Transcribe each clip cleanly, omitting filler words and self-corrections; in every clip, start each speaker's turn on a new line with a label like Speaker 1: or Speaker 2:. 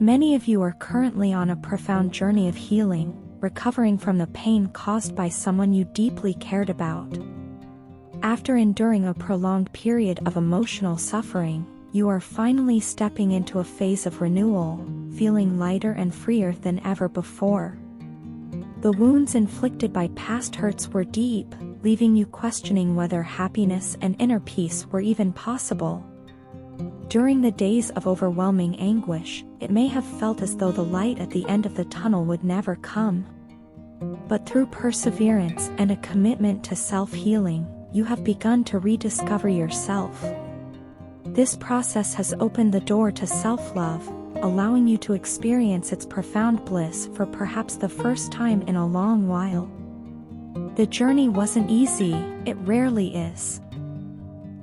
Speaker 1: Many of you are currently on a profound journey of healing, recovering from the pain caused by someone you deeply cared about. After enduring a prolonged period of emotional suffering, you are finally stepping into a phase of renewal, feeling lighter and freer than ever before. The wounds inflicted by past hurts were deep, leaving you questioning whether happiness and inner peace were even possible. During the days of overwhelming anguish, it may have felt as though the light at the end of the tunnel would never come. But through perseverance and a commitment to self-healing, you have begun to rediscover yourself. This process has opened the door to self-love, allowing you to experience its profound bliss for perhaps the first time in a long while. The journey wasn't easy, it rarely is.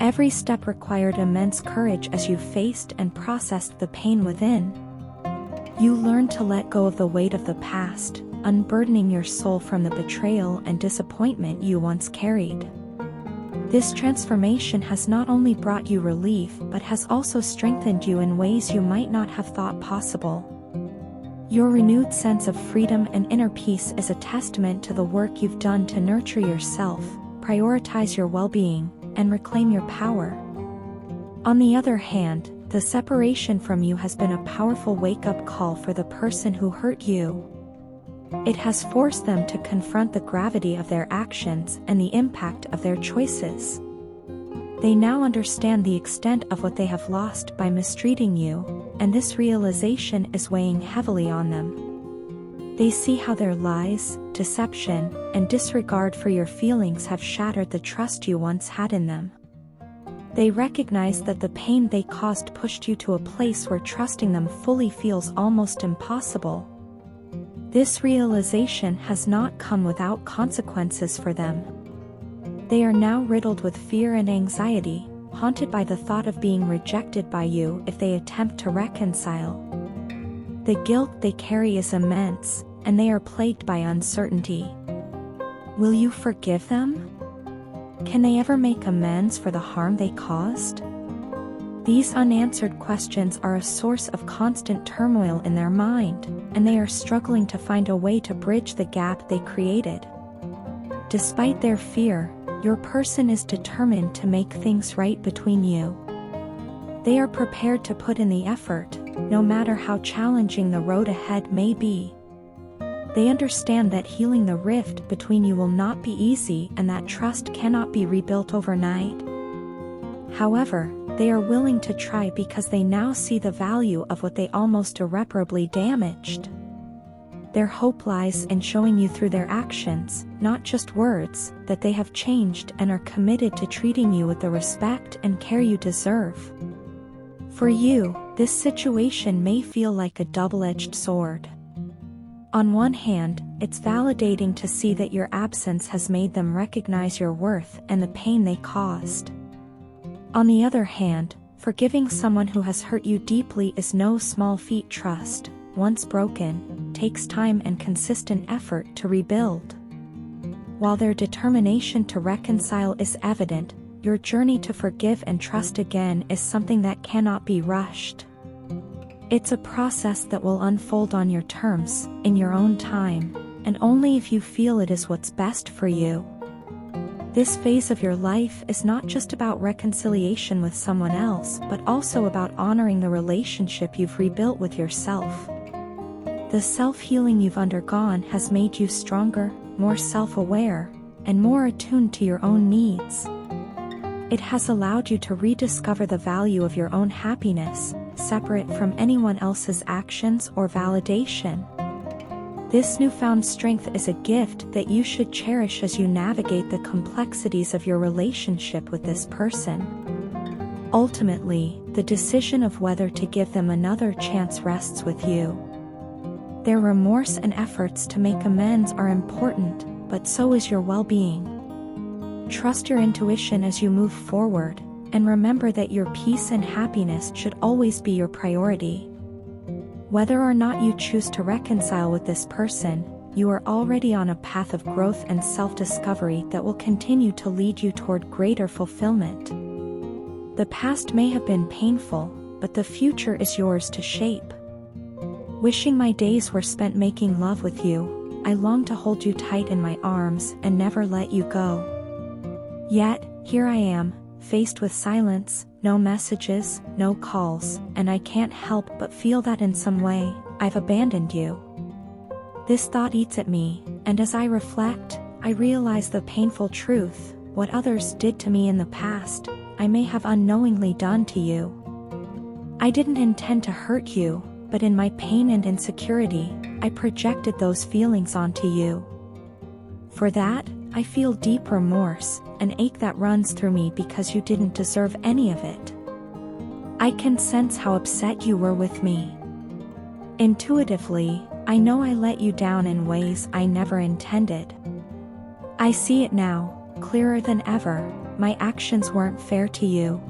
Speaker 1: Every step required immense courage as you faced and processed the pain within. You learned to let go of the weight of the past, unburdening your soul from the betrayal and disappointment you once carried. This transformation has not only brought you relief but has also strengthened you in ways you might not have thought possible. Your renewed sense of freedom and inner peace is a testament to the work you've done to nurture yourself, prioritize your well-being, and reclaim your power. On the other hand, the separation from you has been a powerful wake-up call for the person who hurt you. It has forced them to confront the gravity of their actions and the impact of their choices. They now understand the extent of what they have lost by mistreating you, and this realization is weighing heavily on them. They see how their lies, deception, and disregard for your feelings have shattered the trust you once had in them. They recognize that the pain they caused pushed you to a place where trusting them fully feels almost impossible. This realization has not come without consequences for them. They are now riddled with fear and anxiety, haunted by the thought of being rejected by you if they attempt to reconcile. The guilt they carry is immense, and they are plagued by uncertainty. Will you forgive them? Can they ever make amends for the harm they caused? These unanswered questions are a source of constant turmoil in their mind, and they are struggling to find a way to bridge the gap they created. Despite their fear, your person is determined to make things right between you. They are prepared to put in the effort, no matter how challenging the road ahead may be. They understand that healing the rift between you will not be easy and that trust cannot be rebuilt overnight. However, they are willing to try because they now see the value of what they almost irreparably damaged. Their hope lies in showing you through their actions, not just words, that they have changed and are committed to treating you with the respect and care you deserve. For you, this situation may feel like a double-edged sword. On one hand, it's validating to see that your absence has made them recognize your worth and the pain they caused. On the other hand, forgiving someone who has hurt you deeply is no small feat. Trust, once broken, takes time and consistent effort to rebuild. While their determination to reconcile is evident, your journey to forgive and trust again is something that cannot be rushed. It's a process that will unfold on your terms, in your own time, and only if you feel it is what's best for you. This phase of your life is not just about reconciliation with someone else but also about honoring the relationship you've rebuilt with yourself. The self-healing you've undergone has made you stronger, more self-aware, and more attuned to your own needs. It has allowed you to rediscover the value of your own happiness, separate from anyone else's actions or validation. This newfound strength is a gift that you should cherish as you navigate the complexities of your relationship with this person. Ultimately, the decision of whether to give them another chance rests with you. Their remorse and efforts to make amends are important, but so is your well-being. Trust your intuition as you move forward, and remember that your peace and happiness should always be your priority. Whether or not you choose to reconcile with this person, you are already on a path of growth and self-discovery that will continue to lead you toward greater fulfillment. The past may have been painful, but the future is yours to shape. Wishing my days were spent making love with you, I long to hold you tight in my arms and never let you go. Yet, here I am, faced with silence, no messages, no calls, and I can't help but feel that in some way, I've abandoned you. This thought eats at me, and as I reflect, I realize the painful truth: what others did to me in the past, I may have unknowingly done to you. I didn't intend to hurt you, but in my pain and insecurity, I projected those feelings onto you. For that, I feel deep remorse, an ache that runs through me because you didn't deserve any of it. I can sense how upset you were with me. Intuitively, I know I let you down in ways I never intended. I see it now, clearer than ever: my actions weren't fair to you.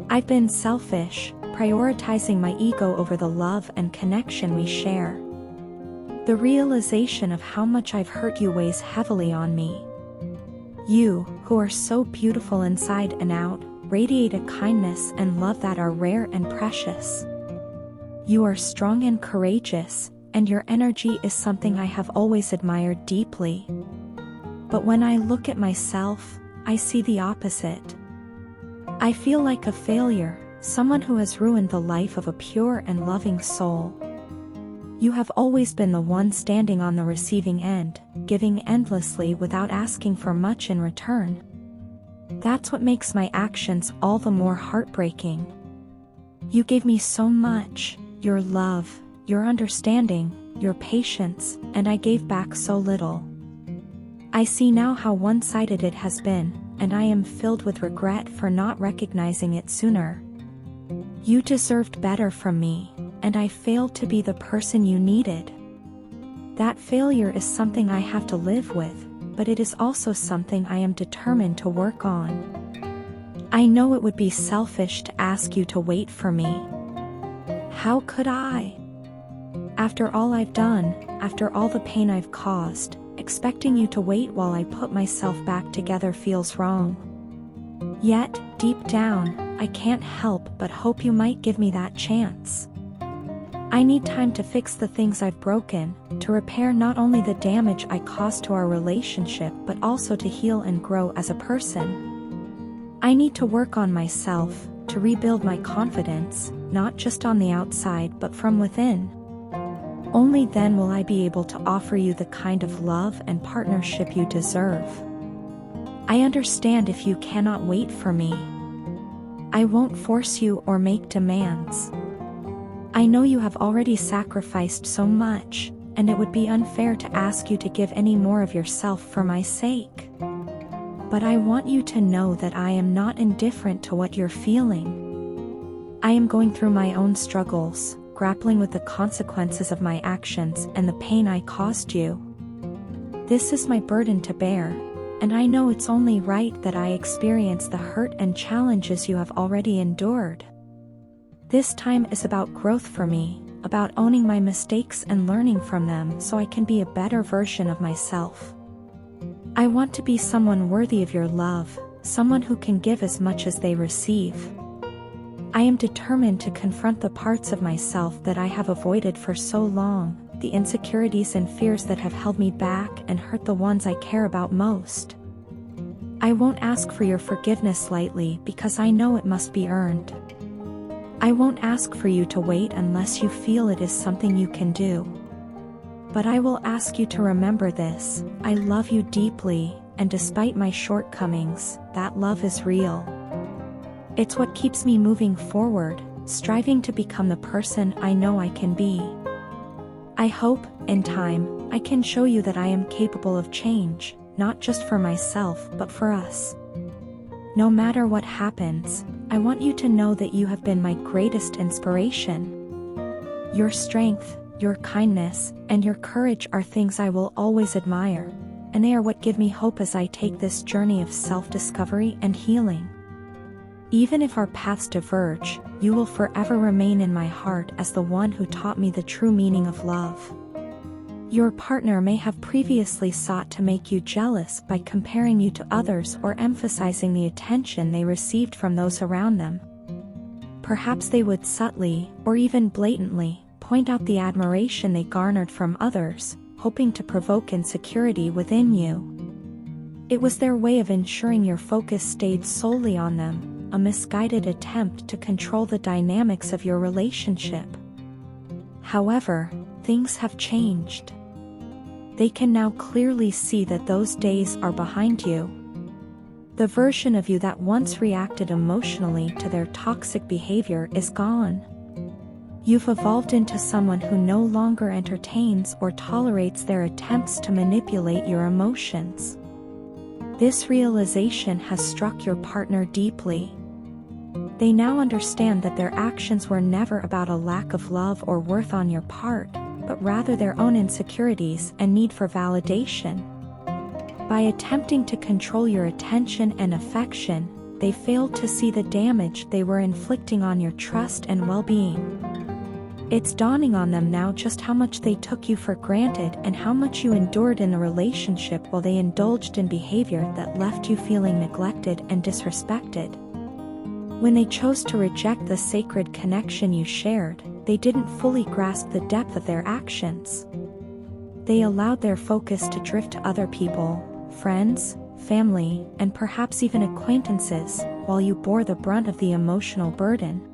Speaker 1: I've been selfish, prioritizing my ego over the love and connection we share. The realization of how much I've hurt you weighs heavily on me. You, who are so beautiful inside and out, radiate a kindness and love that are rare and precious. You are strong and courageous, and your energy is something I have always admired deeply. But when I look at myself, I see the opposite. I feel like a failure, someone who has ruined the life of a pure and loving soul. You have always been the one standing on the receiving end, giving endlessly without asking for much in return. That's what makes my actions all the more heartbreaking. You gave me so much: your love, your understanding, your patience, and I gave back so little. I see now how one-sided it has been, and I am filled with regret for not recognizing it sooner. You deserved better from me, and I failed to be the person you needed. That failure is something I have to live with, but it is also something I am determined to work on. I know it would be selfish to ask you to wait for me. How could I? After all I've done, after all the pain I've caused, expecting you to wait while I put myself back together feels wrong. Yet, deep down, I can't help but hope you might give me that chance. I need time to fix the things I've broken, to repair not only the damage I caused to our relationship but also to heal and grow as a person. I need to work on myself, to rebuild my confidence, not just on the outside but from within. Only then will I be able to offer you the kind of love and partnership you deserve. I understand if you cannot wait for me. I won't force you or make demands. I know you have already sacrificed so much, and it would be unfair to ask you to give any more of yourself for my sake. But I want you to know that I am not indifferent to what you're feeling. I am going through my own struggles, grappling with the consequences of my actions and the pain I caused you. This is my burden to bear, and I know it's only right that I experience the hurt and challenges you have already endured. This time is about growth for me, about owning my mistakes and learning from them so I can be a better version of myself. I want to be someone worthy of your love, someone who can give as much as they receive. I am determined to confront the parts of myself that I have avoided for so long, the insecurities and fears that have held me back and hurt the ones I care about most. I won't ask for your forgiveness lightly because I know it must be earned. I won't ask for you to wait unless you feel it is something you can do. But I will ask you to remember this: I love you deeply, and despite my shortcomings, that love is real. It's what keeps me moving forward, striving to become the person I know I can be. I hope, in time, I can show you that I am capable of change, not just for myself but for us. No matter what happens, I want you to know that you have been my greatest inspiration. Your strength, your kindness, and your courage are things I will always admire, and they are what give me hope as I take this journey of self-discovery and healing. Even if our paths diverge, you will forever remain in my heart as the one who taught me the true meaning of love. Your partner may have previously sought to make you jealous by comparing you to others or emphasizing the attention they received from those around them. Perhaps they would subtly, or even blatantly, point out the admiration they garnered from others, hoping to provoke insecurity within you. It was their way of ensuring your focus stayed solely on them, a misguided attempt to control the dynamics of your relationship. However, things have changed. They can now clearly see that those days are behind you. The version of you that once reacted emotionally to their toxic behavior is gone. You've evolved into someone who no longer entertains or tolerates their attempts to manipulate your emotions. This realization has struck your partner deeply. They now understand that their actions were never about a lack of love or worth on your part, but rather their own insecurities and need for validation. By attempting to control your attention and affection, they failed to see the damage they were inflicting on your trust and well-being. It's dawning on them now just how much they took you for granted and how much you endured in the relationship while they indulged in behavior that left you feeling neglected and disrespected. When they chose to reject the sacred connection you shared, they didn't fully grasp the depth of their actions. They allowed their focus to drift to other people, friends, family, and perhaps even acquaintances, while you bore the brunt of the emotional burden.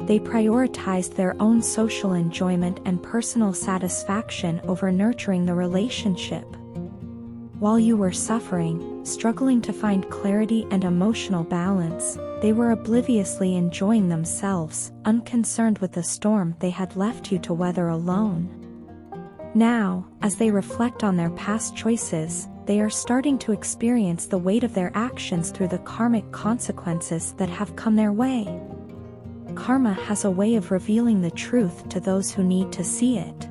Speaker 1: They prioritized their own social enjoyment and personal satisfaction over nurturing the relationship. While you were suffering, struggling to find clarity and emotional balance, they were obliviously enjoying themselves, unconcerned with the storm they had left you to weather alone. Now, as they reflect on their past choices, they are starting to experience the weight of their actions through the karmic consequences that have come their way. Karma has a way of revealing the truth to those who need to see it.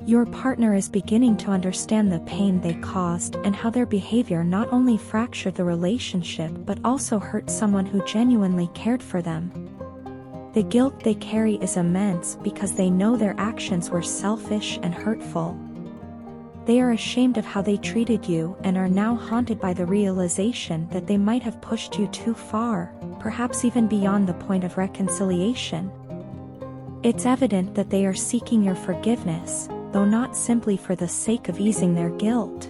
Speaker 1: Your partner is beginning to understand the pain they caused and how their behavior not only fractured the relationship but also hurt someone who genuinely cared for them. The guilt they carry is immense because they know their actions were selfish and hurtful. They are ashamed of how they treated you and are now haunted by the realization that they might have pushed you too far, perhaps even beyond the point of reconciliation. It's evident that they are seeking your forgiveness, though not simply for the sake of easing their guilt.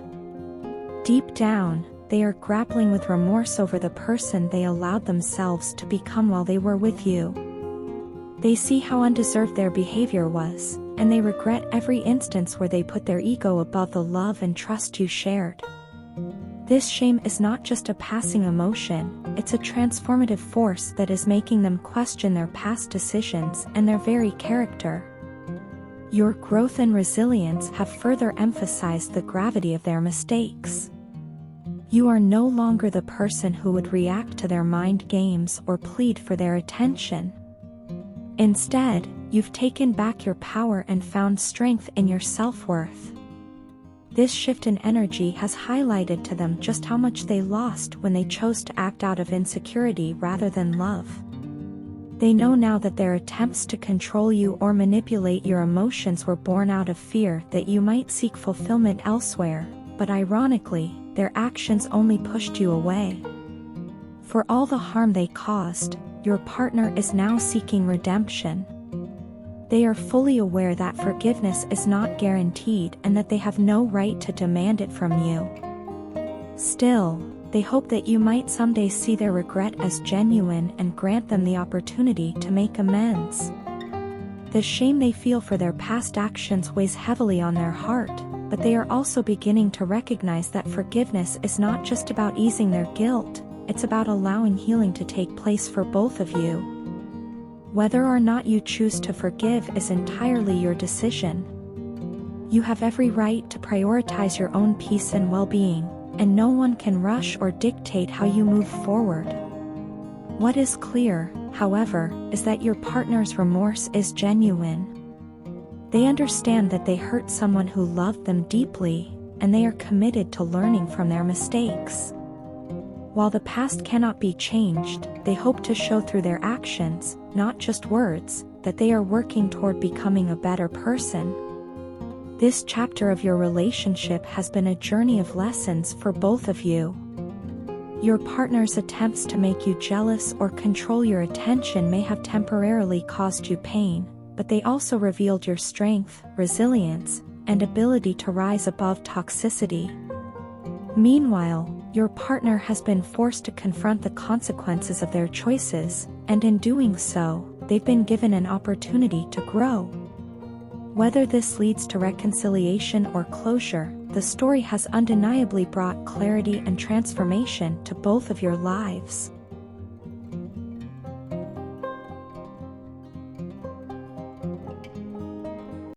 Speaker 1: Deep down, they are grappling with remorse over the person they allowed themselves to become while they were with you. They see how undeserved their behavior was, and they regret every instance where they put their ego above the love and trust you shared. This shame is not just a passing emotion, it's a transformative force that is making them question their past decisions and their very character. Your growth and resilience have further emphasized the gravity of their mistakes. You are no longer the person who would react to their mind games or plead for their attention. Instead, you've taken back your power and found strength in your self-worth. This shift in energy has highlighted to them just how much they lost when they chose to act out of insecurity rather than love. They know now that their attempts to control you or manipulate your emotions were born out of fear that you might seek fulfillment elsewhere, but ironically, their actions only pushed you away. For all the harm they caused, your partner is now seeking redemption. They are fully aware that forgiveness is not guaranteed and that they have no right to demand it from you. Still, they hope that you might someday see their regret as genuine and grant them the opportunity to make amends. The shame they feel for their past actions weighs heavily on their heart, but they are also beginning to recognize that forgiveness is not just about easing their guilt, it's about allowing healing to take place for both of you. Whether or not you choose to forgive is entirely your decision. You have every right to prioritize your own peace and well-being, and no one can rush or dictate how you move forward. What is clear, however, is that your partner's remorse is genuine. They understand that they hurt someone who loved them deeply, and they are committed to learning from their mistakes. While the past cannot be changed, they hope to show through their actions, not just words, that they are working toward becoming a better person. This chapter of your relationship has been a journey of lessons for both of you. Your partner's attempts to make you jealous or control your attention may have temporarily caused you pain, but they also revealed your strength, resilience, and ability to rise above toxicity. Meanwhile, your partner has been forced to confront the consequences of their choices, and in doing so, they've been given an opportunity to grow. Whether this leads to reconciliation or closure, the story has undeniably brought clarity and transformation to both of your lives.